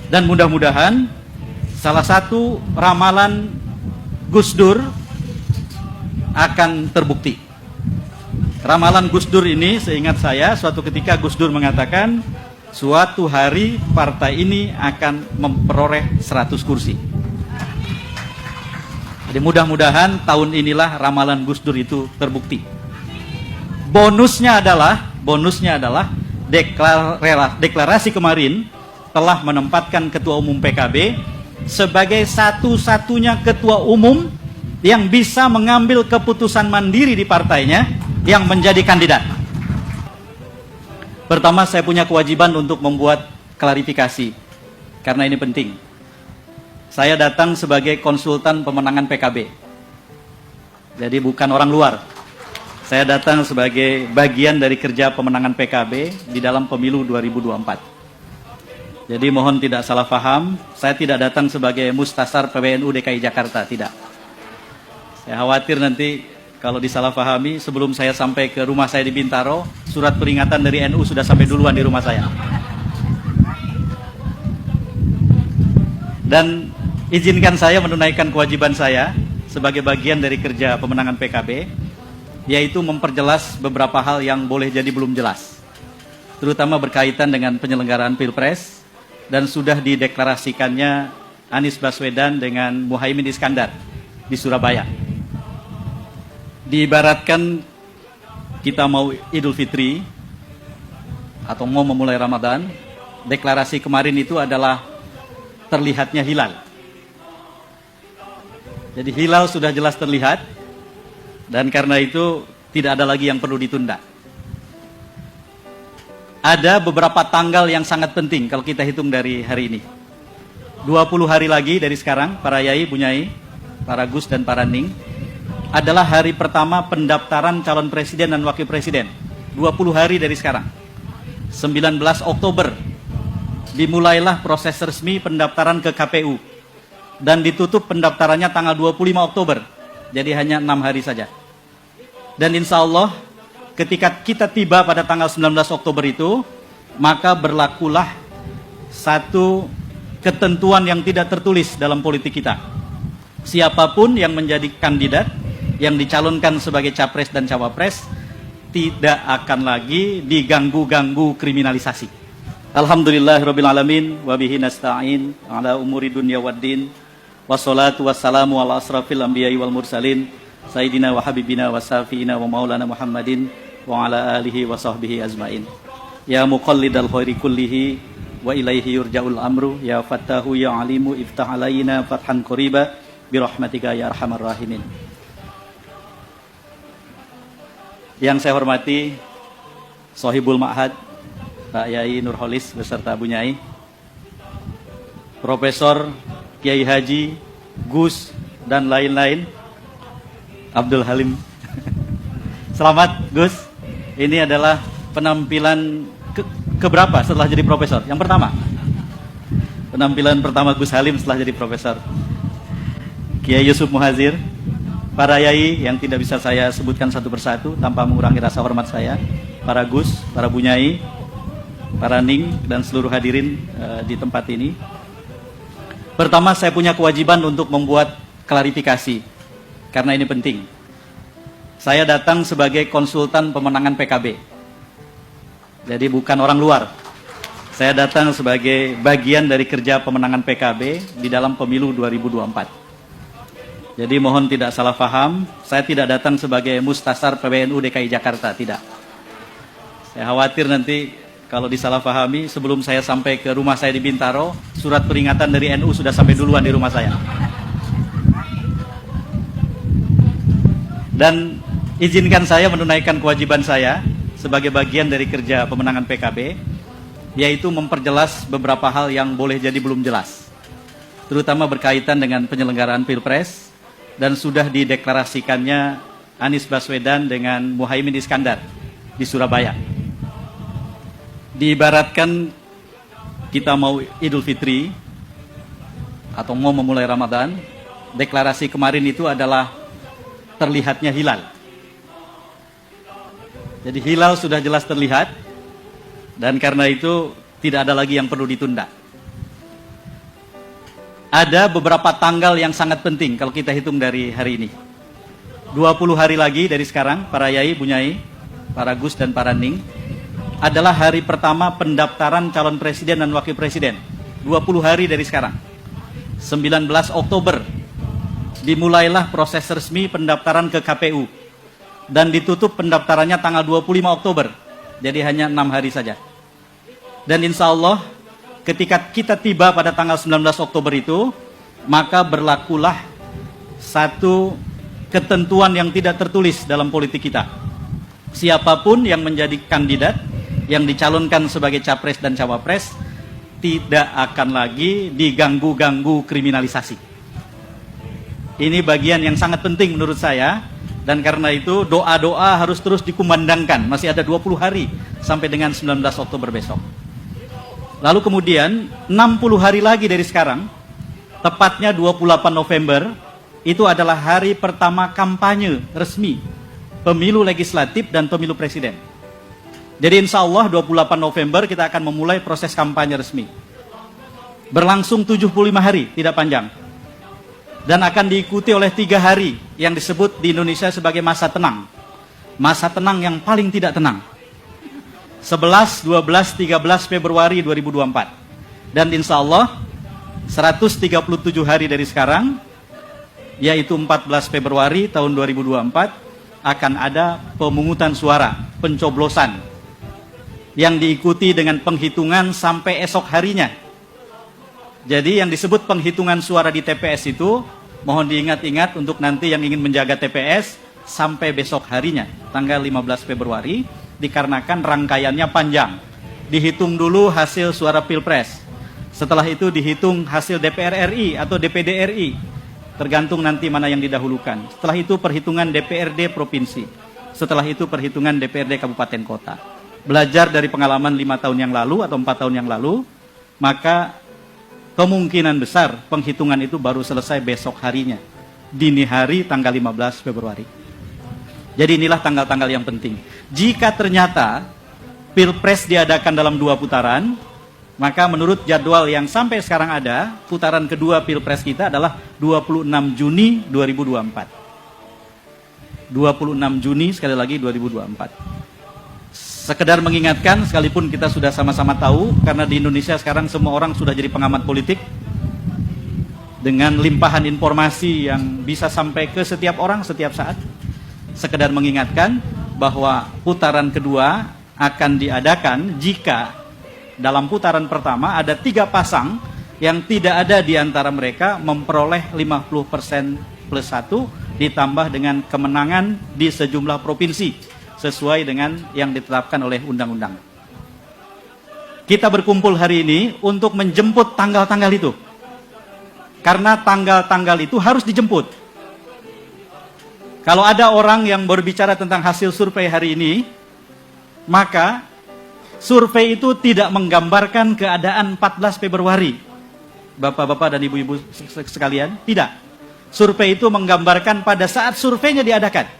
Dan mudah-mudahan salah satu ramalan Gus Dur akan terbukti. Ramalan Gus Dur ini, seingat saya, suatu ketika Gus Dur mengatakan suatu hari partai ini akan memperoleh 100 kursi. Jadi mudah-mudahan tahun inilah ramalan Gus Dur itu terbukti. Bonusnya adalah deklarasi kemarin telah menempatkan Ketua Umum PKB sebagai satu-satunya ketua umum yang bisa mengambil keputusan mandiri di partainya yang menjadi kandidat. Pertama, saya punya kewajiban untuk membuat klarifikasi karena ini penting. Saya datang sebagai konsultan pemenangan PKB. Jadi bukan orang luar. Saya datang sebagai bagian dari kerja pemenangan PKB di dalam pemilu 2024. Jadi mohon tidak salah paham, saya tidak datang sebagai mustasar PBNU DKI Jakarta, tidak. Saya khawatir nanti kalau disalahpahami, sebelum saya sampai ke rumah saya di Bintaro, surat peringatan dari NU sudah sampai duluan di rumah saya. Dan izinkan saya menunaikan kewajiban saya sebagai bagian dari kerja pemenangan PKB, yaitu memperjelas beberapa hal yang boleh jadi belum jelas, terutama berkaitan dengan penyelenggaraan Pilpres, dan sudah dideklarasikannya Anies Baswedan dengan Muhaimin Iskandar di Surabaya. Diibaratkan kita mau Idul Fitri atau mau memulai Ramadan, deklarasi kemarin itu adalah terlihatnya hilal. Jadi hilal sudah jelas terlihat, dan karena itu tidak ada lagi yang perlu ditunda. Ada beberapa tanggal yang sangat penting kalau kita hitung dari hari ini. 20 hari lagi dari sekarang, para Yai, Bunyai, para Gus dan para Ning, adalah hari pertama pendaftaran calon presiden dan wakil presiden. 20 hari dari sekarang. 19 Oktober dimulailah proses resmi pendaftaran ke KPU. Dan ditutup pendaftarannya tanggal 25 Oktober. Jadi hanya 6 hari saja. Dan insya Allah ketika kita tiba pada tanggal 19 Oktober itu, maka berlakulah satu ketentuan yang tidak tertulis dalam politik kita. Siapapun yang menjadi kandidat, yang dicalonkan sebagai capres dan cawapres, tidak akan lagi diganggu-ganggu kriminalisasi. Alhamdulillahirrabbilalamin, wabihi nasta'in, ala umuri dunya waddin, wassalatu wassalamu ala asrafil anbiya'i wal mursalin, Sayyidina wa habibina wa safiina wa maulana Muhammadin wa ala alihi wa sahbihi azmain. Ya muqallidal khairi kullihi wa ilaihi yurja'ul amru, ya fattahu ya alimu iftah alaina fathan qariba birahmatika ya arhamar rahimin. Yang saya hormati Sohibul Ma'had Pak Yai Nurholis beserta Bunyai, Profesor Kiai Haji Gus dan lain-lain, Abdul Halim. Selamat Gus. Ini adalah penampilan keberapa setelah jadi profesor? Yang pertama. Penampilan pertama Gus Halim setelah jadi profesor. Kiai Yusuf Muhazir, para Yai yang tidak bisa saya sebutkan satu persatu tanpa mengurangi rasa hormat saya, para Gus, para Bunyai, para Ning dan seluruh hadirin di tempat ini. Pertama, saya punya kewajiban untuk membuat klarifikasi karena ini penting. Saya datang sebagai konsultan pemenangan PKB. Jadi bukan orang luar. Saya datang sebagai bagian dari kerja pemenangan PKB di dalam pemilu 2024. Jadi mohon tidak salah paham, saya tidak datang sebagai mustasar PBNU DKI Jakarta, tidak. Saya khawatir nanti kalau disalahpahami, sebelum saya sampai ke rumah saya di Bintaro, surat peringatan dari NU sudah sampai duluan di rumah saya. Dan izinkan saya menunaikan kewajiban saya sebagai bagian dari kerja pemenangan PKB, yaitu memperjelas beberapa hal yang boleh jadi belum jelas, terutama berkaitan dengan penyelenggaraan Pilpres, dan sudah dideklarasikannya Anies Baswedan dengan Muhaimin Iskandar di Surabaya. Diibaratkan kita mau Idul Fitri atau mau memulai Ramadan, deklarasi kemarin itu adalah terlihatnya hilal. Jadi hilal sudah jelas terlihat, dan karena itu tidak ada lagi yang perlu ditunda. ada beberapa tanggal yang sangat penting kalau kita hitung dari hari ini. 20 hari lagi dari sekarang, para yai, bunyai, para gus dan para ning, adalah hari pertama pendaftaran calon presiden dan wakil presiden. 20 hari dari sekarang. 19 Oktober dimulailah proses resmi pendaftaran ke KPU. Dan ditutup pendaftarannya tanggal 25 Oktober. Jadi hanya 6 hari saja. Dan insya Allah ketika kita tiba pada tanggal 19 Oktober itu, maka berlakulah satu ketentuan yang tidak tertulis dalam politik kita. Siapapun yang menjadi kandidat, yang dicalonkan sebagai capres dan cawapres, tidak akan lagi diganggu-ganggu kriminalisasi. Ini bagian yang sangat penting menurut saya, dan karena itu doa-doa harus terus dikumandangkan. Masih ada 20 hari sampai dengan 19 Oktober besok. Lalu kemudian 60 hari lagi dari sekarang, tepatnya 28 November, itu adalah hari pertama kampanye resmi pemilu legislatif dan pemilu presiden. Jadi insya Allah 28 November kita akan memulai proses kampanye resmi. Berlangsung 75 hari, tidak panjang. Dan akan diikuti oleh 3 hari yang disebut di Indonesia sebagai masa tenang. Masa tenang yang paling tidak tenang. 11, 12, 13 Februari 2024. Dan insya Allah 137 hari dari sekarang, yaitu 14 Februari tahun 2024, akan ada pemungutan suara, pencoblosan, yang diikuti dengan penghitungan sampai esok harinya. Jadi yang disebut penghitungan suara di TPS itu, mohon diingat-ingat untuk nanti yang ingin menjaga TPS, sampai besok harinya, tanggal 15 Februari, dikarenakan rangkaiannya panjang. Dihitung dulu hasil suara Pilpres. Setelah itu dihitung hasil DPR RI atau DPD RI. Tergantung nanti mana yang didahulukan. Setelah itu perhitungan DPRD Provinsi. Setelah itu perhitungan DPRD Kabupaten Kota. Belajar dari pengalaman 5 tahun yang lalu atau 4 tahun yang lalu, maka kemungkinan besar penghitungan itu baru selesai besok harinya. Dini hari tanggal 15 Februari. Jadi inilah tanggal-tanggal yang penting. Jika ternyata Pilpres diadakan dalam 2 putaran, maka menurut jadwal yang sampai sekarang ada, putaran kedua Pilpres kita adalah 26 Juni 2024. 26 Juni sekali lagi 2024. Sekedar mengingatkan, sekalipun kita sudah sama-sama tahu, karena di Indonesia sekarang semua orang sudah jadi pengamat politik, dengan limpahan informasi yang bisa sampai ke setiap orang setiap saat. Sekedar mengingatkan bahwa putaran kedua akan diadakan jika dalam putaran pertama ada 3 pasang yang tidak ada di antara mereka memperoleh 50% plus 1 ditambah dengan kemenangan di sejumlah provinsi sesuai dengan yang ditetapkan oleh undang-undang. Kita berkumpul hari ini untuk menjemput tanggal-tanggal itu. Karena tanggal-tanggal itu harus dijemput. Kalau ada orang yang berbicara tentang hasil survei hari ini, maka survei itu tidak menggambarkan keadaan 14 Februari. Bapak-bapak dan ibu-ibu sekalian, tidak. Survei itu menggambarkan pada saat surveinya diadakan.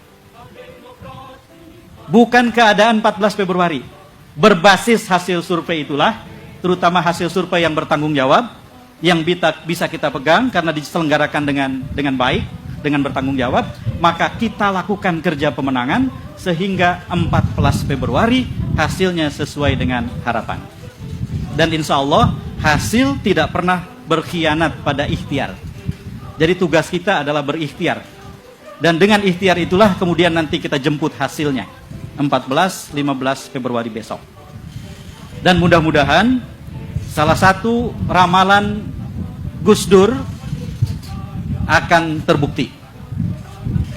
Bukan keadaan 14 Februari. Berbasis hasil survei itulah, terutama hasil survei yang bertanggung jawab, yang bisa kita pegang karena diselenggarakan dengan baik, dengan bertanggung jawab, maka kita lakukan kerja pemenangan sehingga 14 Februari hasilnya sesuai dengan harapan. Dan insya Allah hasil tidak pernah berkhianat pada ikhtiar. Jadi tugas kita adalah berikhtiar. Dan dengan ikhtiar itulah kemudian nanti kita jemput hasilnya 14-15 Februari besok. Dan mudah-mudahan salah satu ramalan Gus Dur akan terbukti.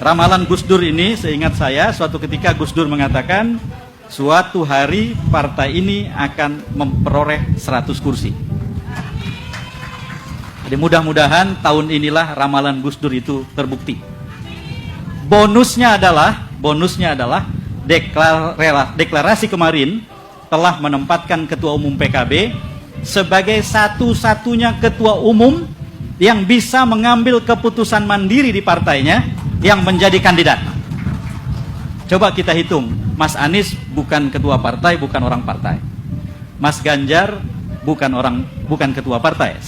Ramalan Gus Dur ini, seingat saya, suatu ketika Gus Dur mengatakan, suatu hari partai ini akan memperoleh 100 kursi. Jadi mudah-mudahan tahun inilah ramalan Gus Dur itu terbukti. Bonusnya adalah deklarasi kemarin telah menempatkan Ketua Umum PKB sebagai satu-satunya ketua umum yang bisa mengambil keputusan mandiri di partainya yang menjadi kandidat. Coba kita hitung, Mas Anies bukan ketua partai, bukan orang partai. Mas Ganjar bukan ketua partai.